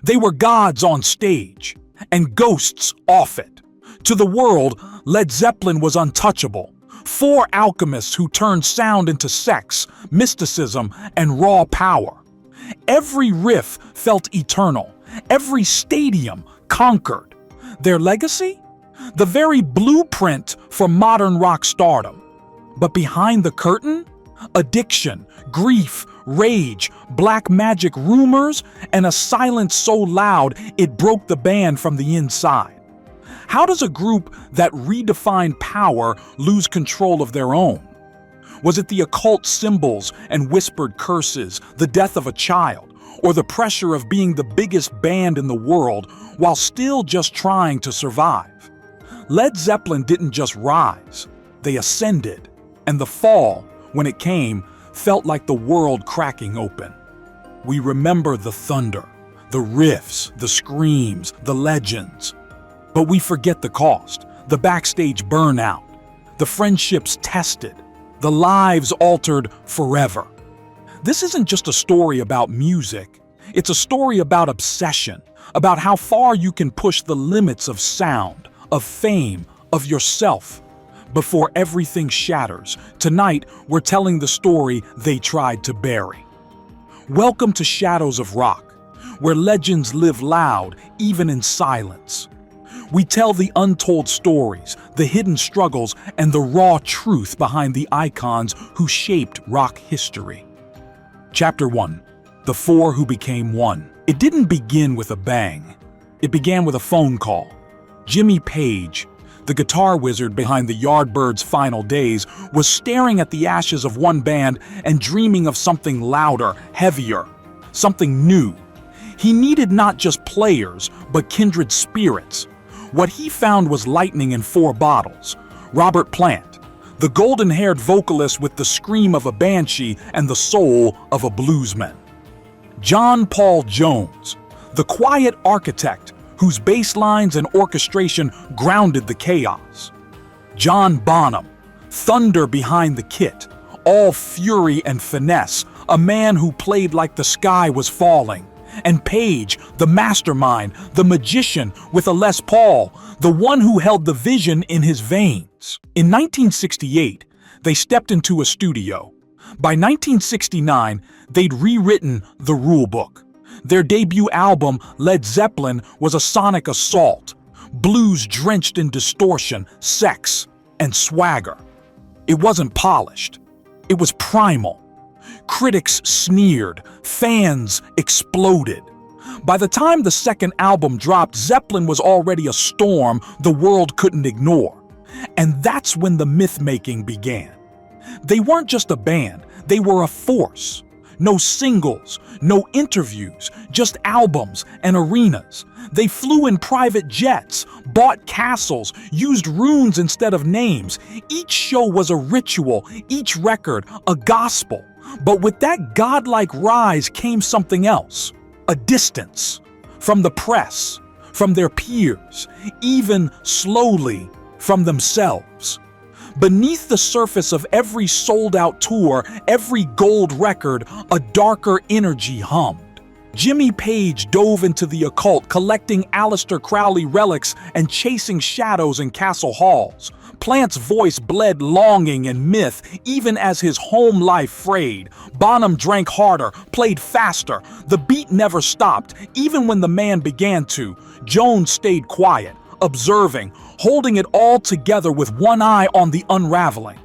They were gods on stage, and ghosts off it. To the world, Led Zeppelin was untouchable. Four alchemists who turned sound into sex, mysticism, and raw power. Every riff felt eternal. Every stadium conquered. Their legacy? The very blueprint for modern rock stardom. But behind the curtain? Addiction, grief, rage, black magic rumors, and a silence so loud it broke the band from the inside. How does a group that redefined power lose control of their own? Was it the occult symbols and whispered curses, the death of a child, or the pressure of being the biggest band in the world while still just trying to survive? Led Zeppelin didn't just rise, they ascended, and the fall, when it came, felt like the world cracking open. We remember the thunder, the riffs, the screams, the legends. But we forget the cost, the backstage burnout, the friendships tested, the lives altered forever. This isn't just a story about music. It's a story about obsession, about how far you can push the limits of sound, of fame, of yourself. Before everything shatters, tonight we're telling the story they tried to bury. Welcome to Shadows of Rock, where legends live loud even in silence. We tell the untold stories, the hidden struggles, and the raw truth behind the icons who shaped rock history. Chapter 1. The Four Who Became One. It didn't begin with a bang. It began with a phone call. Jimmy Page, the guitar wizard behind the Yardbirds' final days, was staring at the ashes of one band and dreaming of something louder, heavier, something new. He needed not just players, but kindred spirits. What he found was lightning in four bottles. Robert Plant, the golden-haired vocalist with the scream of a banshee and the soul of a bluesman. John Paul Jones, the quiet architect whose bass lines and orchestration grounded the chaos. John Bonham, thunder behind the kit, all fury and finesse, a man who played like the sky was falling. And Page, the mastermind, the magician with a Les Paul, the one who held the vision in his veins. In 1968, they stepped into a studio. By 1969, they'd rewritten the rulebook. Their debut album, Led Zeppelin, was a sonic assault, blues drenched in distortion, sex, and swagger. It wasn't polished. It was primal. Critics sneered, fans exploded. By the time the second album dropped, Zeppelin was already a storm the world couldn't ignore. And that's when the mythmaking began. They weren't just a band, they were a force. No singles, no interviews, just albums and arenas. They flew in private jets, bought castles, used runes instead of names. Each show was a ritual, each record a gospel. But with that godlike rise came something else, a distance from the press, from their peers, even slowly from themselves. Beneath the surface of every sold-out tour, every gold record, a darker energy hummed. Jimmy Page dove into the occult, collecting Aleister Crowley relics and chasing shadows in castle halls. Plant's voice bled longing and myth, even as his home life frayed. Bonham drank harder, played faster. The beat never stopped, even when the man began to. Jones stayed quiet, observing, holding it all together with one eye on the unraveling.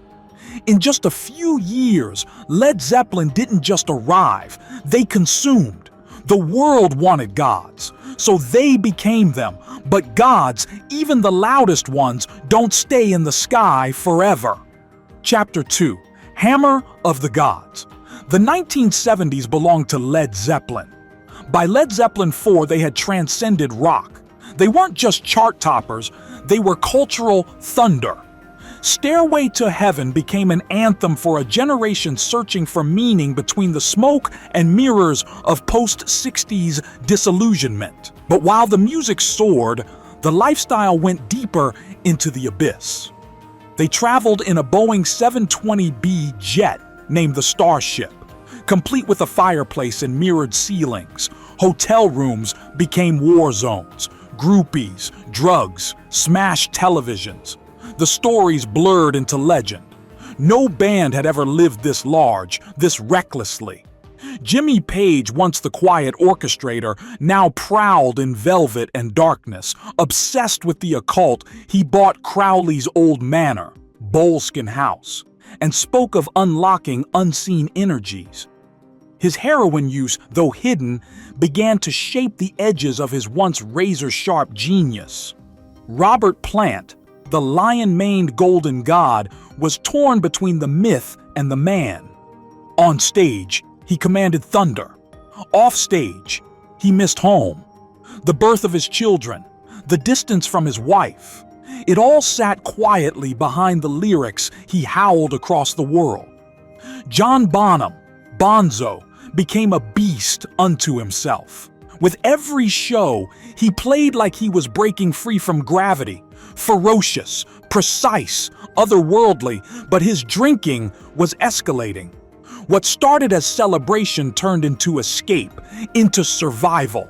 In just a few years, Led Zeppelin didn't just arrive, they consumed. The world wanted gods, so they became them. But gods, even the loudest ones, don't stay in the sky forever. Chapter 2. Hammer of the Gods. The 1970s belonged to Led Zeppelin. By Led Zeppelin 4, they had transcended rock. They weren't just chart toppers, they were cultural thunder. Stairway to Heaven became an anthem for a generation searching for meaning between the smoke and mirrors of post-60s disillusionment. But while the music soared, the lifestyle went deeper into the abyss. They traveled in a Boeing 720B jet named the Starship, complete with a fireplace and mirrored ceilings, Hotel rooms became war zones. Groupies, drugs, smashed televisions. The stories blurred into legend. No band had ever lived this large, this recklessly. Jimmy Page, once the quiet orchestrator, now prowled in velvet and darkness. Obsessed with the occult, he bought Crowley's old manor, Boleskine House, and spoke of unlocking unseen energies. His heroin use, though hidden, began to shape the edges of his once razor-sharp genius. Robert Plant, the lion-maned golden god, was torn between the myth and the man. On stage, he commanded thunder. Off stage, he missed home. The birth of his children, the distance from his wife. It all sat quietly behind the lyrics he howled across the world. John Bonham, Bonzo, became a beast unto himself. With every show, he played like he was breaking free from gravity. Ferocious, precise, otherworldly, but his drinking was escalating. What started as celebration turned into escape, into survival.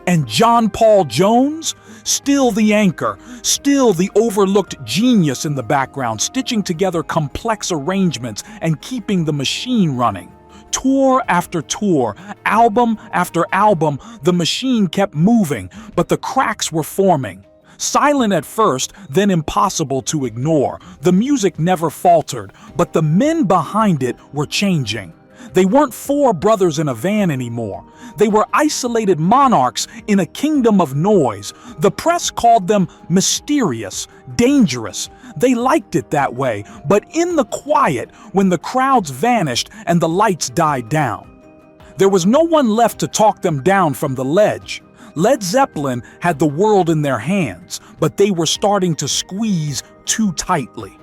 And John Paul Jones? Still the anchor, still the overlooked genius in the background, stitching together complex arrangements and keeping the machine running. Tour after tour, album after album, the machine kept moving, but the cracks were forming. Silent at first, then impossible to ignore. The music never faltered, but the men behind it were changing. They weren't four brothers in a van anymore. They were isolated monarchs in a kingdom of noise. The press called them mysterious, dangerous. They liked it that way, but in the quiet, when the crowds vanished and the lights died down, there was no one left to talk them down from the ledge. Led Zeppelin had the world in their hands, but they were starting to squeeze too tightly.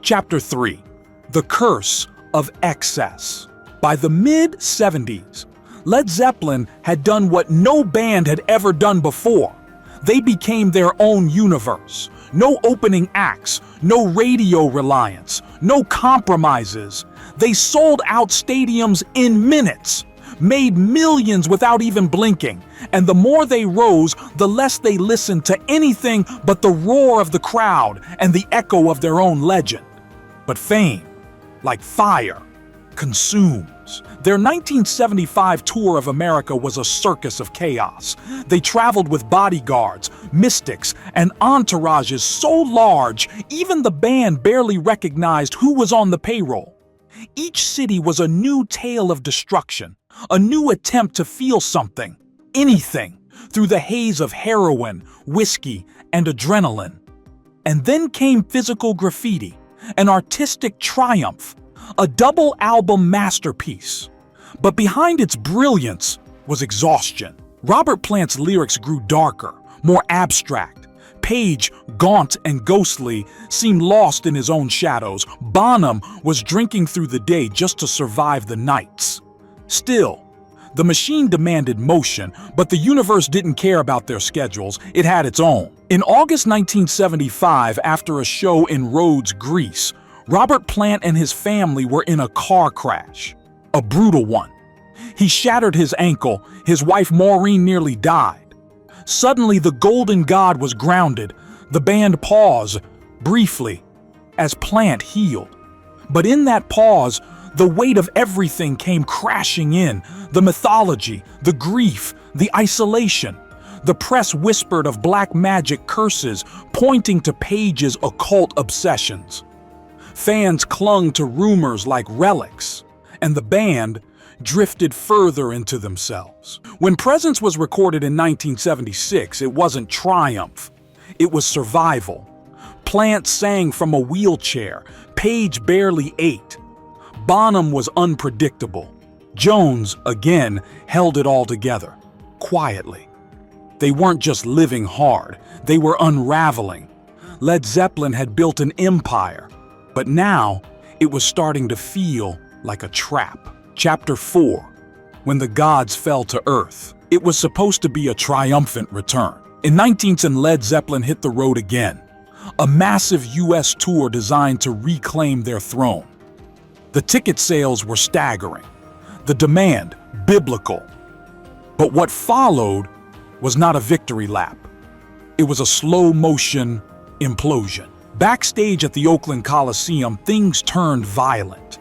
Chapter 3. The Curse of Excess. By the mid-70s, Led Zeppelin had done what no band had ever done before. They became their own universe. No opening acts, no radio reliance, no compromises. They sold out stadiums in minutes, made millions without even blinking, and the more they rose, the less they listened to anything but the roar of the crowd and the echo of their own legend. But fame, like fire, consumes. Their 1975 tour of America was a circus of chaos. They traveled with bodyguards, mystics, and entourages so large, even the band barely recognized who was on the payroll. Each city was a new tale of destruction, a new attempt to feel something, anything, through the haze of heroin, whiskey, and adrenaline. And then came physical graffiti, an artistic triumph, a double album masterpiece. But behind its brilliance was exhaustion. Robert Plant's lyrics grew darker, more abstract. Page, gaunt and ghostly, seemed lost in his own shadows. Bonham was drinking through the day just to survive the nights. Still, the machine demanded motion, but the universe didn't care about their schedules. It had its own. In August 1975, after a show in Rhodes, Greece, Robert Plant and his family were in a car crash. A brutal one. He shattered his ankle. His wife Maureen nearly died. Suddenly, the golden god was grounded. The band paused, briefly, as Plant healed. But in that pause, the weight of everything came crashing in. The mythology, the grief, the isolation. The press whispered of black magic curses, pointing to Page's occult obsessions. Fans clung to rumors like relics, and the band drifted further into themselves. When Presence was recorded in 1976, it wasn't triumph, it was survival. Plant sang from a wheelchair, Page barely ate. Bonham was unpredictable. Jones, again, held it all together, quietly. They weren't just living hard, they were unraveling. Led Zeppelin had built an empire, but now it was starting to feel like a trap. Chapter 4. When the gods fell to earth. It was supposed to be a triumphant return. In 1910, Led Zeppelin hit the road again. A massive US tour designed to reclaim their throne. The ticket sales were staggering. The demand, biblical. But what followed was not a victory lap. It was a slow-motion implosion. Backstage at the Oakland Coliseum, things turned violent.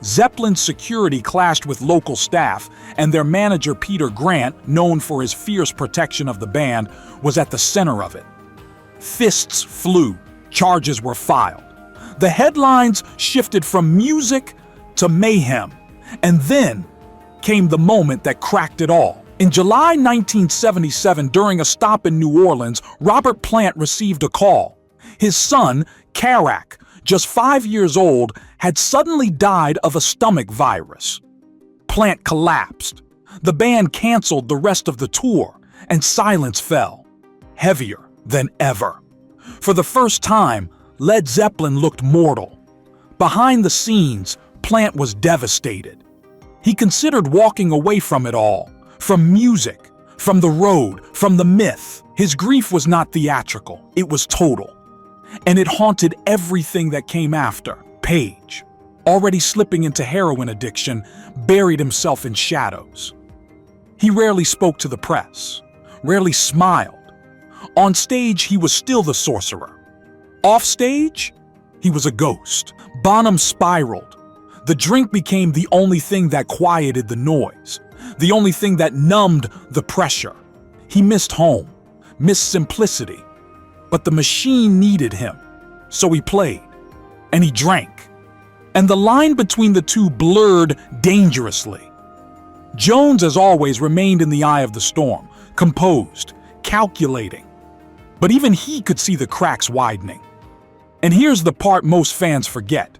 Zeppelin's security clashed with local staff, and their manager Peter Grant, known for his fierce protection of the band, was at the center of it. Fists flew, charges were filed. The headlines shifted from music to mayhem, and then came the moment that cracked it all. In July 1977, during a stop in New Orleans, Robert Plant received a call. His son, Karac, just 5 years old, had suddenly died of a stomach virus. Plant collapsed. The band canceled the rest of the tour, and silence fell, heavier than ever. For the first time, Led Zeppelin looked mortal. Behind the scenes, Plant was devastated. He considered walking away from it all, from music, from the road, from the myth. His grief was not theatrical, it was total. And it haunted everything that came after. Page, already slipping into heroin addiction, buried himself in shadows. He rarely spoke to the press, rarely smiled. On stage, he was still the sorcerer. Off stage, he was a ghost. Bonham spiraled. The drink became the only thing that quieted the noise, the only thing that numbed the pressure. He missed home, missed simplicity. But the machine needed him, so he played, and he drank. And the line between the two blurred dangerously. Jones, as always, remained in the eye of the storm, composed, calculating. But even he could see the cracks widening. And here's the part most fans forget.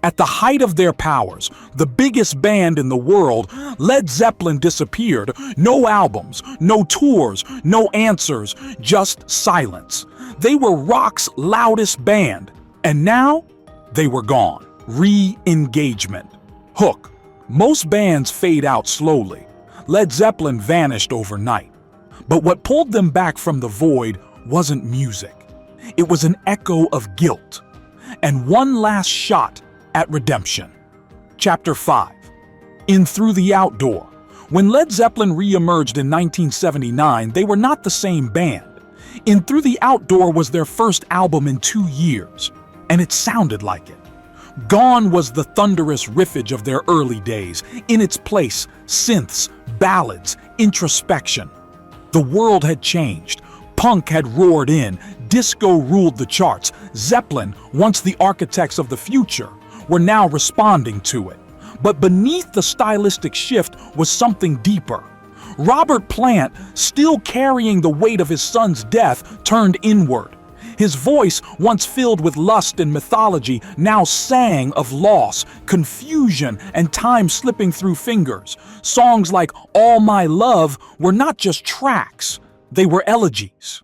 At the height of their powers, the biggest band in the world, Led Zeppelin disappeared. No albums, no tours, no answers, just silence. They were rock's loudest band, and now they were gone. Re-engagement. Hook. Most bands fade out slowly. Led Zeppelin vanished overnight. But what pulled them back from the void wasn't music. It was an echo of guilt, and one last shot at redemption. Chapter 5. In Through the Outdoor. When Led Zeppelin re-emerged in 1979, they were not the same band. In Through the Outdoor was their first album in 2 years, and it sounded like it. Gone was the thunderous riffage of their early days. In its place, synths, ballads, introspection. The world had changed. Punk had roared in. Disco ruled the charts. Zeppelin, once the architects of the future, were now responding to it. But beneath the stylistic shift was something deeper. Robert Plant, still carrying the weight of his son's death, turned inward. His voice, once filled with lust and mythology, now sang of loss, confusion, and time slipping through fingers. Songs like All My Love were not just tracks, they were elegies.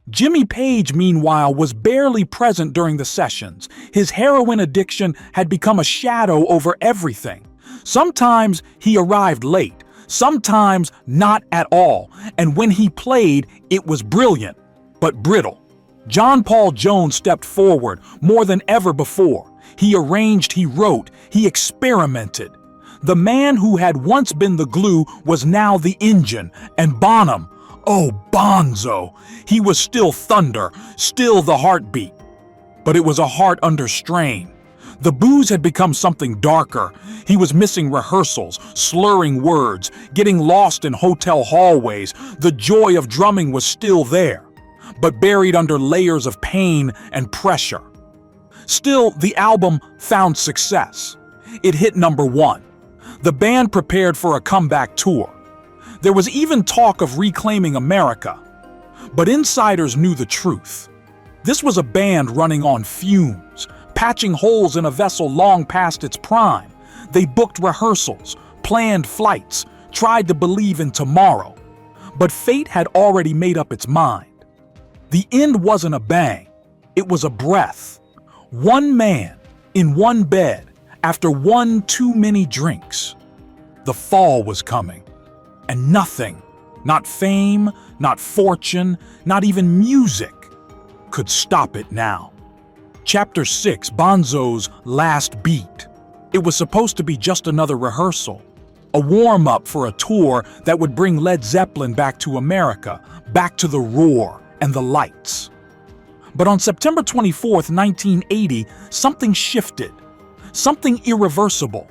Jimmy Page, meanwhile, was barely present during the sessions. His heroin addiction had become a shadow over everything. Sometimes he arrived late, sometimes not at all, and when he played, it was brilliant, but brittle. John Paul Jones stepped forward more than ever before. He arranged, he wrote, he experimented. The man who had once been the glue was now the engine, and Bonham, oh, Bonzo, he was still thunder, still the heartbeat. But it was a heart under strain. The booze had become something darker. He was missing rehearsals, slurring words, getting lost in hotel hallways. The joy of drumming was still there, but buried under layers of pain and pressure. Still, the album found success. It hit #1. The band prepared for a comeback tour. There was even talk of reclaiming America. But insiders knew the truth. This was a band running on fumes, patching holes in a vessel long past its prime. They booked rehearsals, planned flights, tried to believe in tomorrow. But fate had already made up its mind. The end wasn't a bang, it was a breath. One man, in one bed, after one too many drinks. The fall was coming, and nothing, not fame, not fortune, not even music, could stop it now. Chapter 6, Bonzo's Last Beat. It was supposed to be just another rehearsal. a warm-up for a tour that would bring Led Zeppelin back to America, back to the roar and the lights. But on September 24th, 1980, something shifted, something irreversible.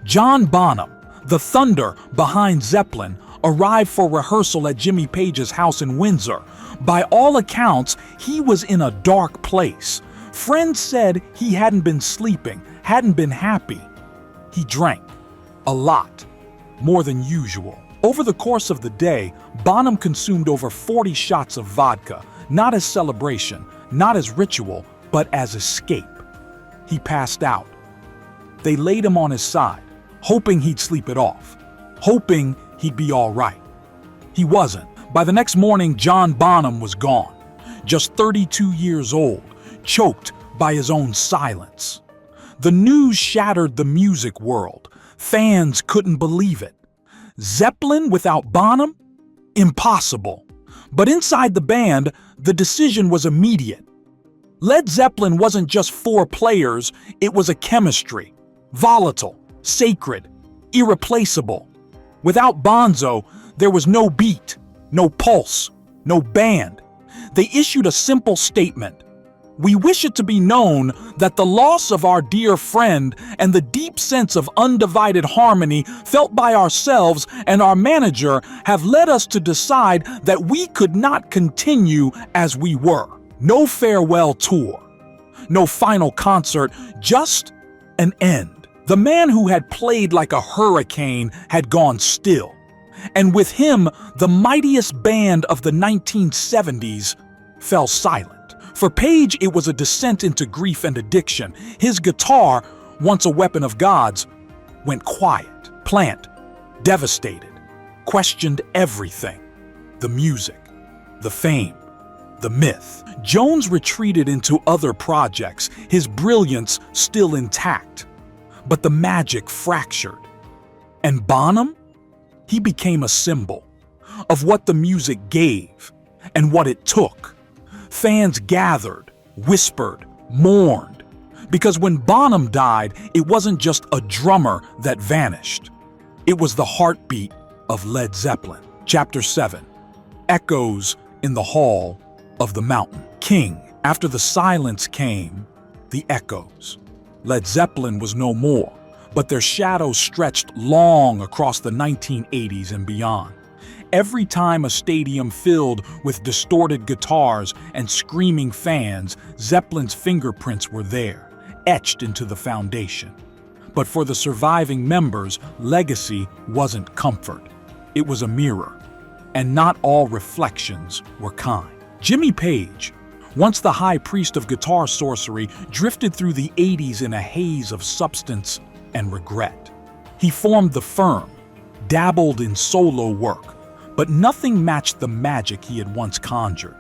John Bonham, the thunder behind Zeppelin, arrived for rehearsal at Jimmy Page's house in Windsor. By all accounts, he was in a dark place. Friends said he hadn't been sleeping, hadn't been happy. He drank. A lot. More than usual. Over the course of the day, Bonham consumed over 40 shots of vodka, not as celebration, not as ritual, but as escape. He passed out. They laid him on his side, hoping he'd sleep it off, hoping he'd be all right. He wasn't. By the next morning, John Bonham was gone, just 32 years old, choked by his own silence. The news shattered the music world. Fans couldn't believe it. Zeppelin without Bonham? Impossible. But inside the band, the decision was immediate. Led Zeppelin wasn't just 4 players, it was a chemistry. Volatile, sacred, irreplaceable. Without Bonzo, there was no beat, no pulse, no band. They issued a simple statement. We wish it to be known that the loss of our dear friend and the deep sense of undivided harmony felt by ourselves and our manager have led us to decide that we could not continue as we were. No farewell tour, no final concert, just an end. The man who had played like a hurricane had gone still, and with him, the mightiest band of the 1970s fell silent. For Page, it was a descent into grief and addiction. His guitar, once a weapon of God's, went quiet. Plant, devastated, questioned everything. The music, the fame, the myth. Jones retreated into other projects, his brilliance still intact. But the magic fractured. And Bonham? He became a symbol of what the music gave and what it took. Fans gathered, whispered, mourned. Because when Bonham died, it wasn't just a drummer that vanished. It was the heartbeat of Led Zeppelin. Chapter 7. Echoes in the Hall of the Mountain. King. After the silence came the echoes. Led Zeppelin was no more, but their shadows stretched long across the 1980s and beyond. Every time a stadium filled with distorted guitars and screaming fans, Zeppelin's fingerprints were there, etched into the foundation. But for the surviving members, legacy wasn't comfort. It was a mirror, and not all reflections were kind. Jimmy Page, once the high priest of guitar sorcery, drifted through the 80s in a haze of substance and regret. He formed the firm, dabbled in solo work, but nothing matched the magic he had once conjured.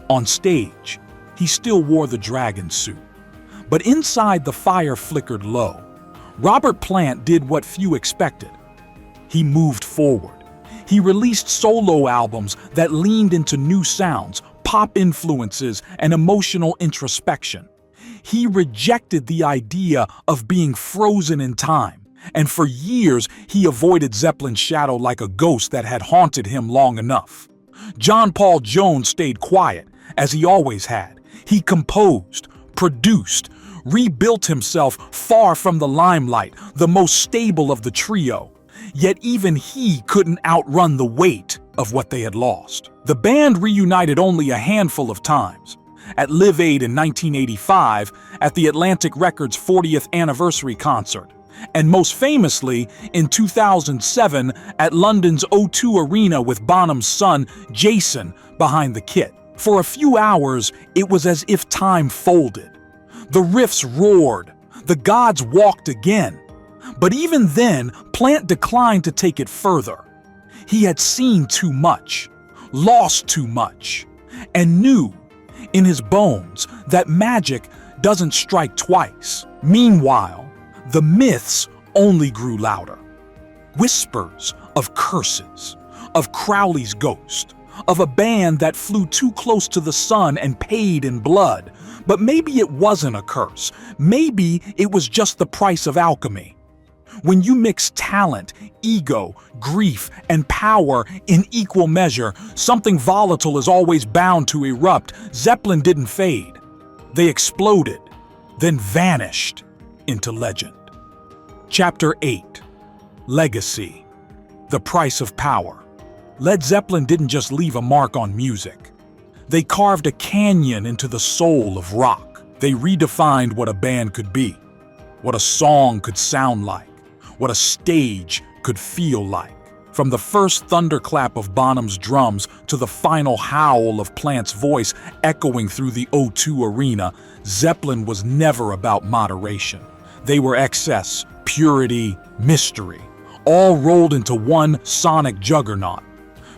On stage, he still wore the dragon suit, but inside the fire flickered low. Robert Plant did what few expected. He moved forward. He released solo albums that leaned into new sounds, pop influences, and emotional introspection. He rejected the idea of being frozen in time. And for years, he avoided Zeppelin's shadow like a ghost that had haunted him long enough. John Paul Jones stayed quiet, as he always had. He composed, produced, rebuilt himself far from the limelight, the most stable of the trio. Yet even he couldn't outrun the weight of what they had lost. The band reunited only a handful of times. At Live Aid in 1985, at the Atlantic Records 40th anniversary concert, and most famously in 2007 at London's O2 Arena with Bonham's son, Jason, behind the kit. For a few hours, it was as if time folded. The riffs roared, the gods walked again. But even then, Plant declined to take it further. He had seen too much, lost too much, and knew in his bones that magic doesn't strike twice. Meanwhile, the myths only grew louder. Whispers of curses, of Crowley's ghost, of a band that flew too close to the sun and paid in blood. But maybe it wasn't a curse. Maybe it was just the price of alchemy. When you mix talent, ego, grief, and power in equal measure, something volatile is always bound to erupt. Zeppelin didn't fade. They exploded, then vanished into legend. Chapter 8. Legacy. The price of power. Led Zeppelin didn't just leave a mark on music. They carved a canyon into the soul of rock. They redefined what a band could be, what a song could sound like, what a stage could feel like. From the first thunderclap of Bonham's drums to the final howl of Plant's voice echoing through the O2 arena, Zeppelin was never about moderation. They were excess, purity, mystery, all rolled into one sonic juggernaut.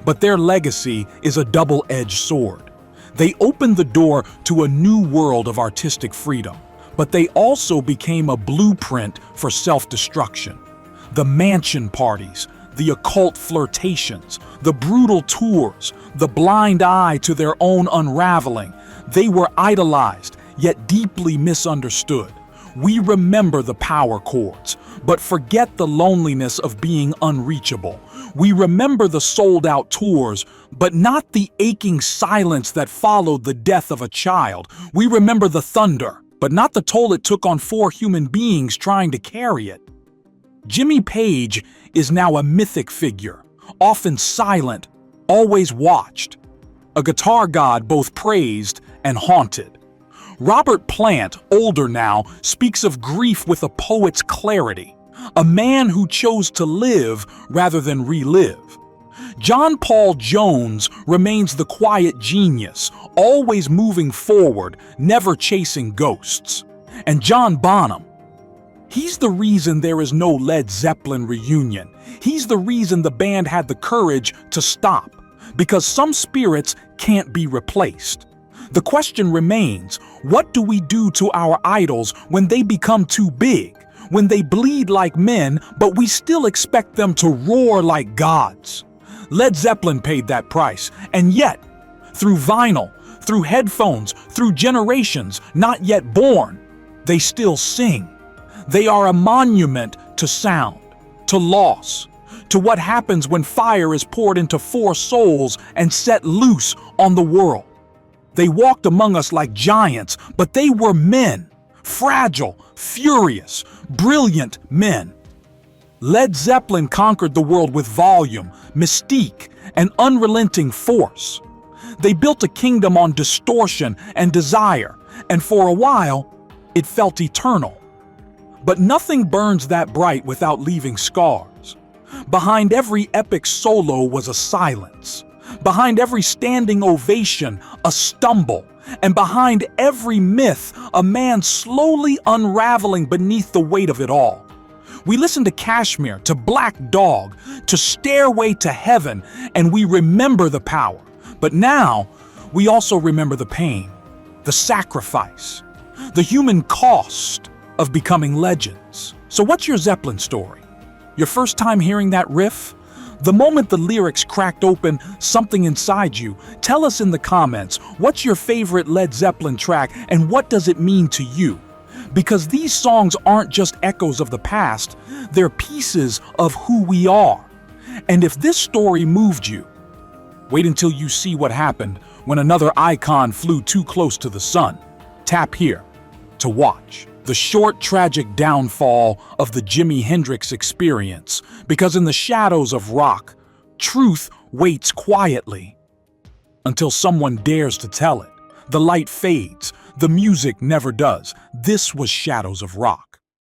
But their legacy is a double-edged sword. They opened the door to a new world of artistic freedom, but they also became a blueprint for self-destruction. The mansion parties, the occult flirtations, the brutal tours, the blind eye to their own unraveling, they were idolized, yet deeply misunderstood. We remember the power chords, but forget the loneliness of being unreachable. We remember the sold-out tours, but not the aching silence that followed the death of a child. We remember the thunder, but not the toll it took on 4 human beings trying to carry it. Jimmy Page is now a mythic figure, often silent, always watched. A guitar god both praised and haunted. Robert Plant, older now, speaks of grief with a poet's clarity, a man who chose to live rather than relive. John Paul Jones remains the quiet genius, always moving forward, never chasing ghosts. And John Bonham, he's the reason there is no Led Zeppelin reunion. He's the reason the band had the courage to stop, because some spirits can't be replaced. The question remains, what do we do to our idols when they become too big, when they bleed like men, but we still expect them to roar like gods? Led Zeppelin paid that price, and yet, through vinyl, through headphones, through generations not yet born, they still sing. They are a monument to sound, to loss, to what happens when fire is poured into 4 souls and set loose on the world. They walked among us like giants, but they were men, fragile, furious, brilliant men. Led Zeppelin conquered the world with volume, mystique, and unrelenting force. They built a kingdom on distortion and desire, and for a while, it felt eternal. But nothing burns that bright without leaving scars. Behind every epic solo was a silence. Behind every standing ovation, a stumble. And behind every myth, a man slowly unraveling beneath the weight of it all. We listen to Kashmir, to Black Dog, to Stairway to Heaven, and we remember the power. But now, we also remember the pain, the sacrifice, the human cost of becoming legends. So what's your Zeppelin story? Your first time hearing that riff? The moment the lyrics cracked open something inside you, tell us in the comments, what's your favorite Led Zeppelin track and what does it mean to you? Because these songs aren't just echoes of the past, they're pieces of who we are. And if this story moved you, wait until you see what happened when another icon flew too close to the sun. Tap here to watch the short, tragic downfall of the Jimi Hendrix experience, because in the shadows of rock, truth waits quietly until someone dares to tell it. The light fades, the music never does. This was Shadows of Rock.